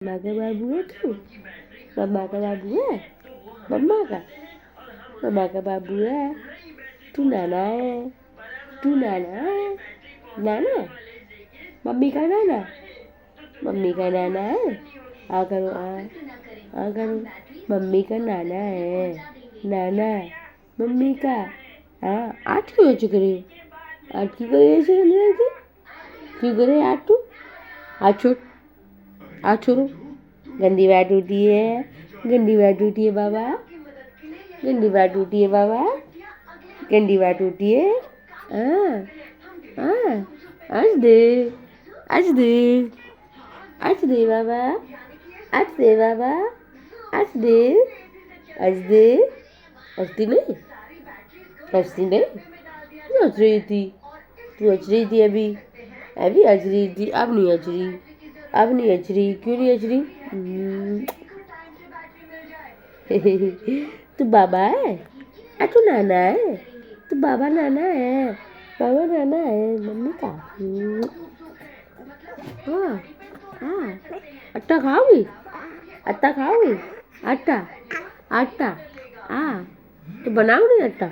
मम्मा का बाबू है तू। मम्मा का बाबू है। मम्मा का मम्मा का बाबू है। तू नाना है। तू नाना है। नाना मम्मी का नाना। मम्मी का नाना है। आ करो आ करो। मम्मी का नाना है। नाना मम्मी का। हाँ आठ क्यों चुक रही हो? आठ क्यों करे ऐसे अंदर के? क्यों करे आठ तू? आठ छोड़। आठ छोड़ो। गंदी बात होती है। गंदी बात होती है बाबा। गंदी बात होती है बाबा। गंदी बात होती है। हाँ हाँ आज दे। आज दे। आज दे बाबा। आज दे बाबा। आज दे। आज दे। हंसती नहीं। हंसती नहीं। तू हंस रही थी। तू हंस रही थी अभी। अभी हंस रही थी। अब नहीं हंस रही। अब नहीं हंस रही। क्यों नहीं हंस रही? तू बाबा है। तू नाना है। तू बाबा नाना है। बाबा नाना है मम्मी का। हाँ हाँ आटा खाओगी? आटा खाओगी? आटा आटा हाँ तो बनाओ नहीं आटा।